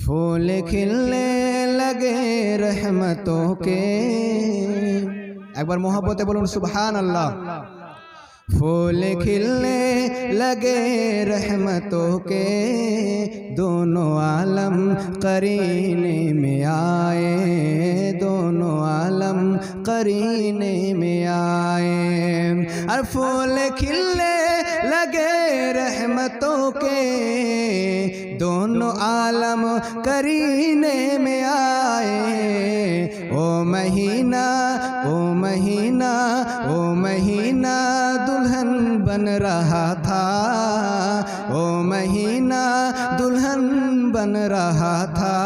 फूल खिलने लगे रहमतों के। एक बार मोहब्बते बोलूं सुभान अल्लाह। फूल खिलने लगे रहमतों के, दोनों आलम करीने में आए, दोनों आलम करीने में आए। और फूल खिलने लगे रहमतों के, दोनों आलम करीने में आए। ओ महीना ओ महीना ओ महीना दुल्हन बन रहा था, ओ महीना दुल्हन बन रहा था,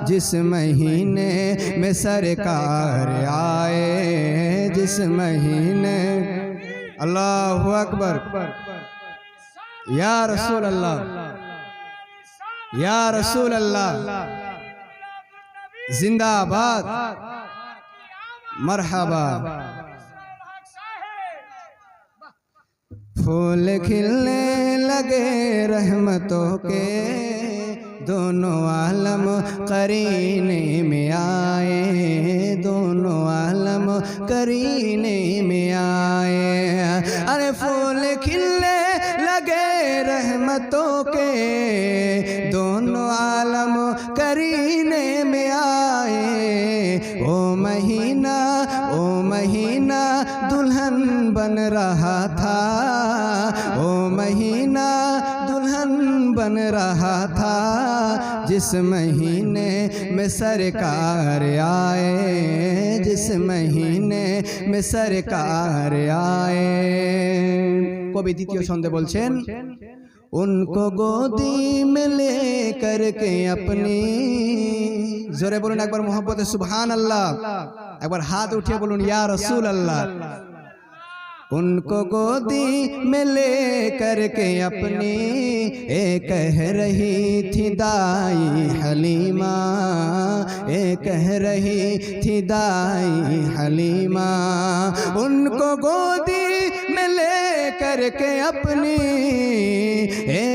जिस महीने में सरकार आए, जिस महीने। अल्लाहु अकबर। या रसूल अल्लाह, या रसूल अल्लाह, जिंदाबाद, मरहबा। फूल खिलने लगे रहमतों के, दोनों आलम करीने में आए, दोनों आलम करीने में आए। अरे फूल खिलने लगे रहमतों के, दोनों आलम करीने में आए। ओ महीना दुल्हन बन रहा था, ओ महीना दुल्हन बन रहा था, जिस महीने में सरकार आए, जिस महीने में सरकार आए। कवि द्वितीय छंदे बोलছেন, उनको गोदी में ले करके अपनी। जोरे बोलून एक बार मोहब्बते सुभान अल्लाह। एक बार हाथ उठिए बोलून या रसूल अल्लाह। उनको गोदी में ले करके अपनी, कह रही थी दाई हलीमा, कह रही थी दाई हलीमा। उनको गोदी में ले करके अपनी,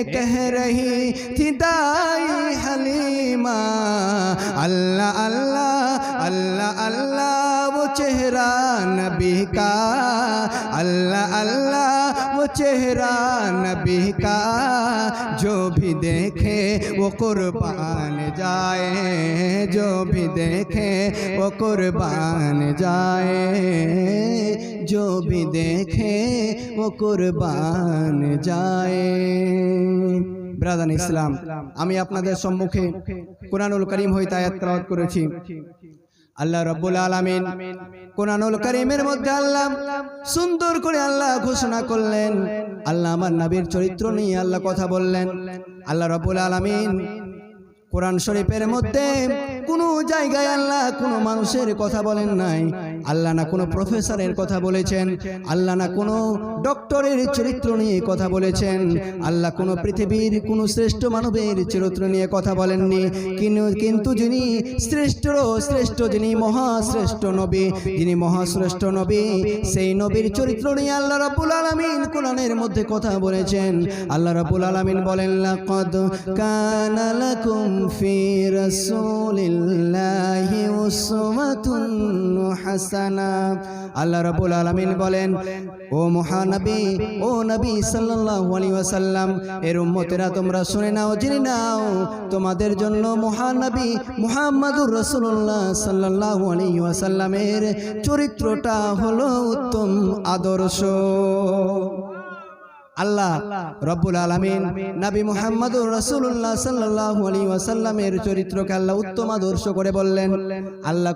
कह रही थी दाई हलीमा। अल्लाह अल्लाह अल्लाह अल्लाह वो चेहरा नबी का, अल्लाह अल्लाह वो चेहरा नबी का, जो भी देखे वो कुर्बान जाए, जो भी देखे वो कुर्बान जाए, जो भी देखे वो कुर्बान जाए। ब्रादान इस्लाम, आमी आपनादेर सम्मुखे कुरानुल करीम हইতে आयात তেলাওয়াত করেছি। আল্লাহ রব্বুল আলামিন কুরআনুল কারীমের মধ্যে আল্লাহ সুন্দর করে আল্লাহ ঘোষণা করলেন। আল্লাহ আমার নবীর চরিত্র নিয়ে আল্লাহ কথা বললেন। আল্লাহ রব্বুল আলামিন কোরআন শরীফের মধ্যে কোনো জায়গায় আল্লাহ কোনো মানুষের কথা বলেন নাই। আল্লাহ না কোনো প্রফেসরের কথা বলেছেন, আল্লাহ না কোনো ডক্টরের চরিত্র নিয়ে কথা বলেছেন, আল্লাহ কোনো পৃথিবীর কোনো শ্রেষ্ঠ মানবের চরিত্র নিয়ে কথা বলেননি। কিন্তু যিনি শ্রেষ্ঠ যিনি মহাশ্রেষ্ঠ নবী, যিনি মহাশ্রেষ্ঠ নবী, সেই নবীর চরিত্র নিয়ে আল্লাহ রাব্বুল আলামিন কোরআনের মধ্যে কথা বলেছেন। আল্লাহ রাব্বুল আলামিন বলেন, লাকাদ কানা লাকুম ফি রাসূলিল্লাহি উসওয়াতুন হাসানা। আল্লাহ রাব্বুল আলামিন বলেন, ও মহানবী, ও নবী সাল্লাল্লাহু আলাইহি ওয়াসাল্লাম, এর উম্মতেরা তোমরা শুনে নাও, জেনে নাও, তোমাদের জন্য মহানবী মুহাম্মদুর রাসূলুল্লাহ সাল্লাল্লাহু আলাইহি ওয়াসাল্লামের চরিত্রটা হলো উত্তম আদর্শ। আল্লাহ রব্বুল আলামিন নবী মুহাম্মদুর রাসূলুল্লাহ সাল্লাল্লাহু আলাইহি ওয়াসাল্লামের চরিত্রকে আল্লাহ উত্তম আদর্শ করে বললেন। আল্লাহ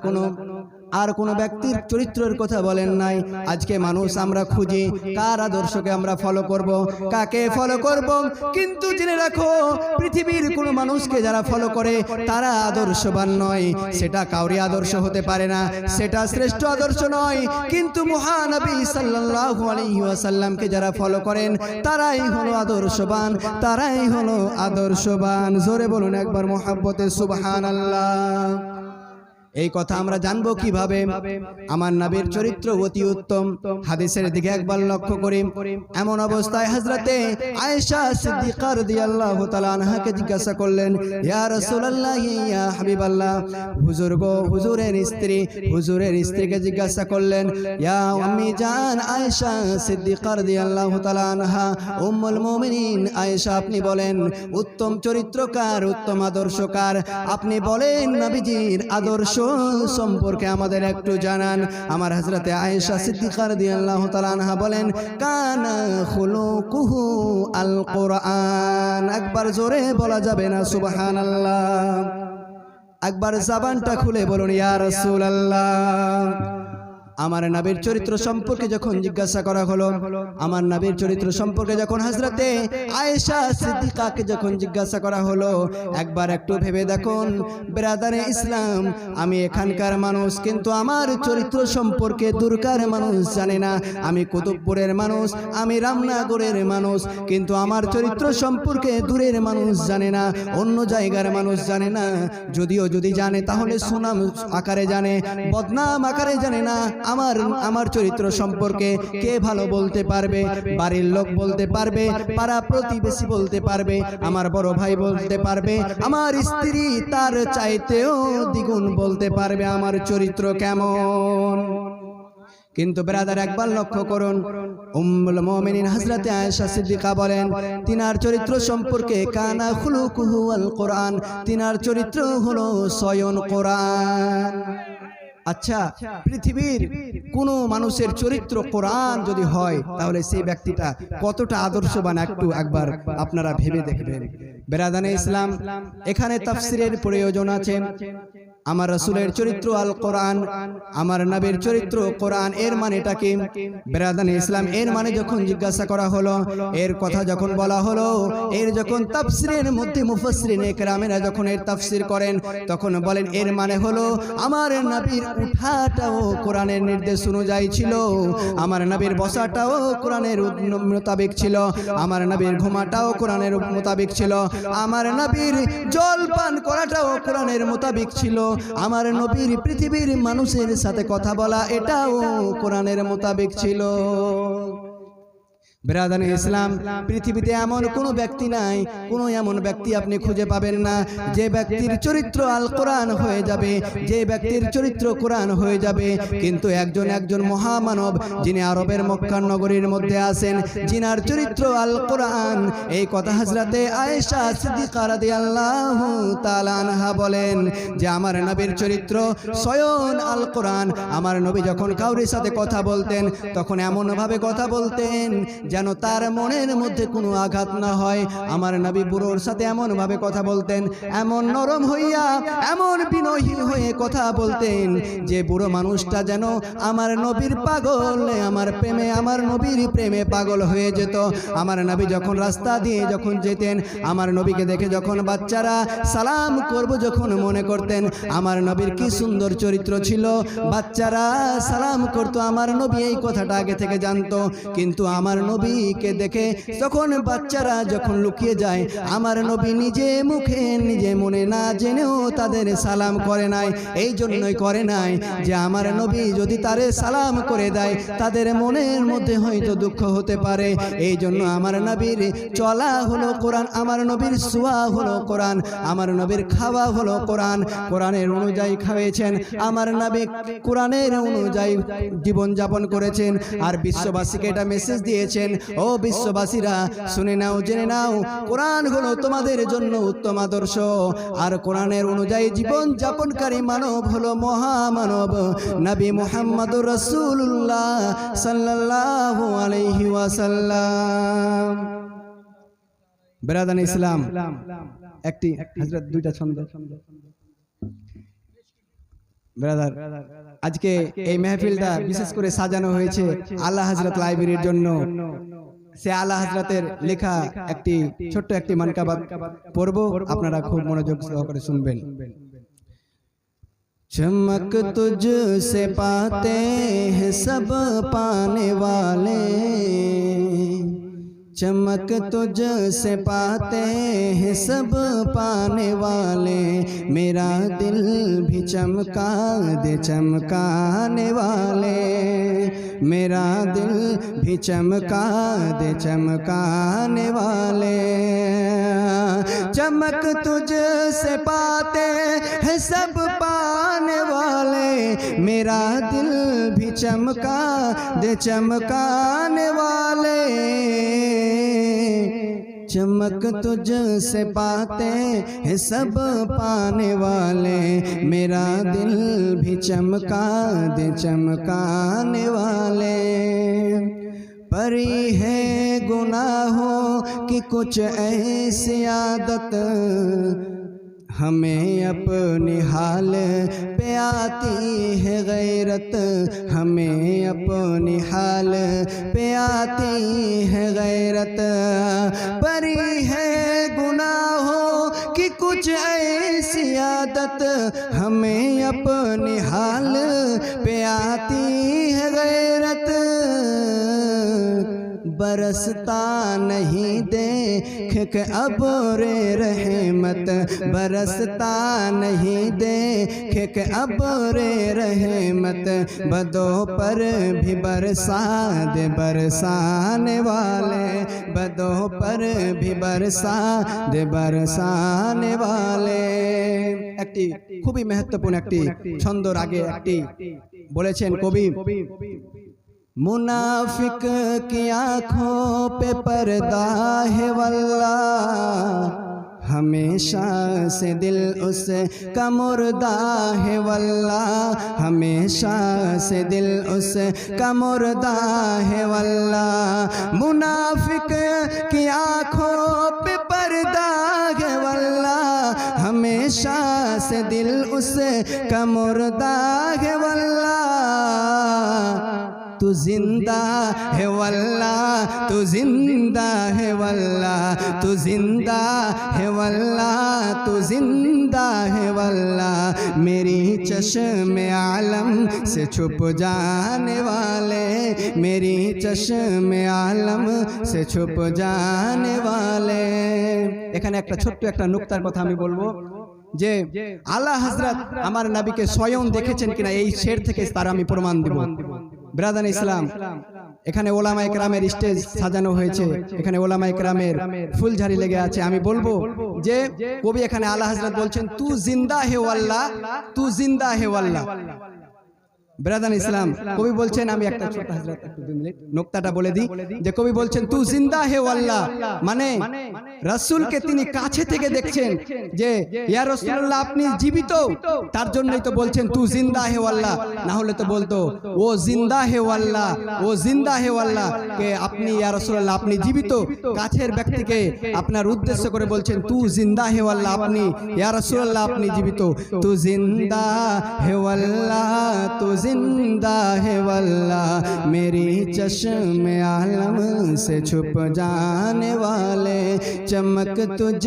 আর কোনো ব্যক্তির চরিত্রের কথা বলেন নাই। আজকে মানুষ আমরা খুঁজি কার আদর্শকে আমরা ফলো করব, কাকে ফলো করব, কিন্তু জেনে রাখো পৃথিবীর কোনো মানুষকে যারা ফলো করে তারা আদর্শবান নয়, সেটা কাউরি আদর্শ হতে পারে না, সেটা শ্রেষ্ঠ আদর্শ নয়। কিন্তু মহানবী সাল্লাল্লাহু আলাইহি ওয়াসাল্লামকে যারা ফলো করেন তারাই হলো আদর্শবান, তারাই হলো আদর্শবান। জোরে বলুন একবার মহব্বতে সুবহানাল্লাহ। এই কথা আমরা জানবো কিভাবে? আমার নবীর চরিত্র অতি উত্তম। হাদিসের দিকে একবার লক্ষ্য করি। এমন অবস্থায় হযরতে আয়েশা সিদ্দিকা রাদিয়াল্লাহু তাআলা আনহাকে জিজ্ঞাসা করলেন, ইয়া রাসূলুল্লাহ, ইয়া হাবিবাল্লাহ, হুজুর গো, হুজুরের স্ত্রীকে জিজ্ঞাসা করলেন, ইয়া আম্মি জান আয়েশা সিদ্দিকা রাদিয়াল্লাহু তাআলা আনহা, উম্মুল মুমিনিন আয়েশা, আপনি বলেন উত্তম চরিত্রকার, উত্তম আদর্শকার, আপনি বলেন নবীজির আদর্শ সম্পর্কে আমাদের একটু জানান। আমার হযরতে আয়েশা সিদ্দিকা রাদিয়াল্লাহু তাআলা আনহা বলেন, কানা খুলুকুহু আল কোরআন। একবার জোরে বলা যাবে না সুবহানাল্লাহ? একবার জবানটা খুলে বলুন ইয়া রাসূলুল্লাহ। আমার নবীর চরিত্র সম্পর্কে যখন জিজ্ঞাসা করা হলো, আমার নবীর চরিত্র সম্পর্কে যখন হযরতে আয়েশা সিদ্দিকাকে যখন জিজ্ঞাসা করা হলো, একবার একটু ভেবে দেখুন ব্রাদারে ইসলাম, আমি এখানকার মানুষ, কিন্তু আমার চরিত্র সম্পর্কে দূরকার মানুষ জানে না। আমি কুতুবপুরের মানুষ, আমি রামনগরের মানুষ, কিন্তু আমার চরিত্র সম্পর্কে দূরের মানুষ জানে না, অন্য জায়গার মানুষ জানে না। যদিও যদি জানে তাহলে সুনাম আকারে জানে, বদনাম আকারে জানে না। আমার চরিত্র সম্পর্কে কে ভালো বলতে পারবে? বাড়ির লোক বলতে পারবে, পাড়া প্রতিবেশী বলতে পারবে, আমার বড় ভাই বলতে পারবে, আমার স্ত্রী তার চাইতেও দ্বিগুণ বলতে পারবে আমার চরিত্র কেমন। কিন্তু ব্রাদার একবার লক্ষ্য করুন, উম্মুল মুমিনিন হযরতে আয়েশা সিদ্দিকা বলেন, তিনার চরিত্র সম্পর্কে কানা খুলুকুহু আল কোরআন, তিনার চরিত্র হলো স্বয়ং কোরআন। আচ্ছা, পৃথিবীর কোন মানুষের চরিত্র কোরআন যদি হয়, তাহলে সেই ব্যক্তিটা কতটা আদর্শবান একবার আপনারা ভেবে দেখবেন। বেরাদানে ইসলাম, এখানে তাফসীরের প্রয়োজন আছে। আমার রাসূলের চরিত্র আল কোরআন, আমার নবীর চরিত্র কোরআন, এর মানেটা কি? বেরাদানে ইসলাম, এর মানে যখন জিজ্ঞাসা করা হলো, এর কথা যখন বলা হলো, এর যখন তাফসীরের মধ্যে মুফাসসিরিনে কেরামেরা যখন এর তাফসীর করেন, তখন বলেন এর মানে হলো আমার নবীর উঠাটাও কোরআনের নির্দেশ অনুযায়ী ছিল, আমার নবীর বসাটাও কোরআনের মোতাবেক ছিল, আমার নবীর ঘুমাটাও কোরআনের মোতাবেক ছিল, আমার নবীর জল পান করাটাও কোরআনের মোতাবেক ছিল, আমার নবীর পৃথিবীর মানুষের সাথে কথা বলা এটাও কোরআনের মোতাবেক ছিল। ব্রাদারে ইসলাম, পৃথিবীতে এমন কোনো ব্যক্তি নাই, কোনো এমন ব্যক্তি আপনি খুঁজে পাবেন না যে ব্যক্তির চরিত্র আল কোরআন হয়ে যাবে, যে ব্যক্তির চরিত্র কোরআন হয়ে যাবে। কিন্তু একজন মহামানব, যিনি আরবের মক্কা নগরীর মধ্যে আছেন, যিনার চরিত্র আল কোরআন, এই কথা হযরতে আয়েশা সিদ্দিকা রাদিয়াল্লাহু তাআলা আনহা বলেন যে আমার নবীর চরিত্র স্বয়ং আল কোরআন। আমার নবী যখন কাউরির সাথে কথা বলতেন, তখন এমনভাবে কথা বলতেন যেন তার মনের মধ্যে কোনো আঘাত না হয়। আমার নবী বুড়োর সাথে এমন ভাবে কথা বলতেন, এমন নরম হইয়া, এমন বিনয়ী হয়ে কথা বলতেন যে বুড়ো মানুষটা যেন আমার নবীর পাগল, আমার প্রেমে, আমার নবীর প্রেমে পাগল হয়ে যেত। আমার নবী যখন রাস্তা দিয়ে যখন যেতেন, আমার নবীকে দেখে যখন বাচ্চারা সালাম করব যখন মনে করতেন, আমার নবীর কি সুন্দর চরিত্র ছিল, বাচ্চারা সালাম করতো, আমার নবী এই কথাটা আগে থেকে জানতো। কিন্তু আমার নবীকে দেখে যখন বাচ্চারা যখন লুকিয়ে যায়, আমার নবী নিজে মুখে নিজে মনে না জেনেও তাদের সালাম করে নাই। এই জন্যই করে নাই যে আমার নবী যদি তারে সালাম করে দেয়, তাদের মনের মধ্যে হয়তো দুঃখ হতে পারে। এই জন্য আমার নবীর চলা হলো কোরআন, আমার নবীর শোয়া হলো কোরআন, আমার নবীর খাওয়া হলো কোরআন, কোরআনের অনুযায়ী খাওয়াইছেন, আমার নবী কোরআনের অনুযায়ী জীবনযাপন করেছেন, আর বিশ্ববাসীকে এটা মেসেজ দিয়েছেন, ও বিশ্ববাসীরা শুনে নাও, জেনে নাও, কোরআন হলো তোমাদের জন্য উত্তম আদর্শ, আর কোরআনের অনুযায়ী জীবন যাপনকারী মানব হলো মহামানব নবী মুহাম্মদুর রাসূলুল্লাহ সাল্লাল্লাহু আলাইহি ওয়াসাল্লাম। ব্রাদার ইসলাম, একটি হযরত দুইটা ছন্দ। ব্রাদার, আজকে এই মেহফিলটা বিশেষ করে সাজানো হয়েছে আলা হযরত লাইব্রেরির জন্য। সে আলা হযরতের লেখা একটি ছোট্ট একটি মানকাবাত পড়ব, আপনারা খুব মনোযোগ সহকারে শুনবেন। चमक तुझसे पाते हैं सब पाने वाले, चमक तुझ से पाते हैं सब पाने वाले, मेरा दिल भी चमका दे चमकाने वाले, मेरा दिल भी चमका दे चमकाने वाले। चमक तुझ से पाते हैं सब पाने वाले, मेरा दिल भी चमका दे चमकाने वाले। चमक तुझ से पाते हैं सब पाने वाले, मेरा दिल भी चमका दे चमकाने वाले। परी है गुनाहों की कुछ ऐसी आदत, हमें अपने हाल पे आती है गैरत, हमें अपने हाल पे आती है गैरत। परी है गुनाहों की कुछ ऐसी आदत, हमें अपने हाल पे आती है गैरत। बरसता नहीं देख के अब्रे रहमत, बरसता नहीं देख के अब्रे रहमत, बदों पर भी बरसा दे बरसाने वाले, बदों पर भी बरसा दे बरसाने वाले। একটি খুবই महत्वपूर्ण একটি ছন্দর আগে একটি বলেছেন কবি, मुनाफिक की आँखों पे पर्दा है वल्लाह, हमेशा से दिल उसका मुर्दा है वल्लाह, हमेशा से दिल उसका मुर्दा है वल्लाह। मुनाफिक की आँखों पे पर्दा है वल्लाह, हमेशा से दिल उसका मुर्दा है वल्लाह। तू जिंदा है वल्लाह, तू जिंदा है वल्लाह, तू जिंदा है वल्लाह, तू जिंदा है वल्लाह। मेरी चश्मे आलम से छुप जाने वाले, मेरी चश्मे आलम से छुप जाने वाले। এখানে একটা ছোট্ট একটা নুকতার কথা আমি বলবো যে আলা হযরত আমার নবীকে স্বয়ং দেখেছেন কিনা এই শের থেকে তার আমি প্রমাণ দেব। ব্রাদার ইসলাম, এখানে ওলামায়ে কেরামের স্টেজ সাজানো হয়েছে, এখানে ওলামায়ে কেরামের ফুলঝাড়ি লেগে আছে। আমি বলবো যে কবি এখানে আলা হযরত বলছেন তু জিন্দা হে ওয়াল্লাহ, তু জিন্দা হে ওয়াল্লাহ। ব্রাদার ইসলাম, কবি বলছেন, আমি একটা ছোট হযরত একটু 2 মিনিট নোকতাটা বলে দিই যে কবি বলছেন তু জিন্দা হে ওয়াল্লাহ, মানে রাসূলকে তিনি কাছে থেকে দেখছেন যে ইয়া রাসূলুল্লাহ আপনি জীবিত, তার জন্যই তো বলছেন তু জিন্দা হে ওয়াল্লাহ। না হলে তো বলতো ও জিন্দা হে ওয়াল্লাহ, ও জিন্দা হে ওয়াল্লাহ, কে আপনি ইয়া রাসূলুল্লাহ আপনি জীবিত। কাছের ব্যক্তিকে আপনার উদ্দেশ্য করে বলছেন তু জিন্দা হে ওয়াল্লাহ, আপনি ইয়া রাসূলুল্লাহ আপনি জীবিত। তু জিন্দা হে ওয়াল্লাহ, তু जिंदा है वल्लाह, मेरी चश्मे आलम से छुप जाने वाले। चमक तुझ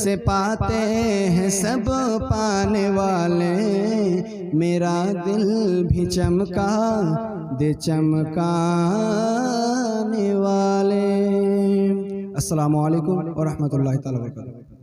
से पाते हैं सब पाने वाले, मेरा दिल भी चमका दे चमकाने वाले। अस्सलामु अलैकुम व रहमतुल्लाहि तआला व बरकातहू।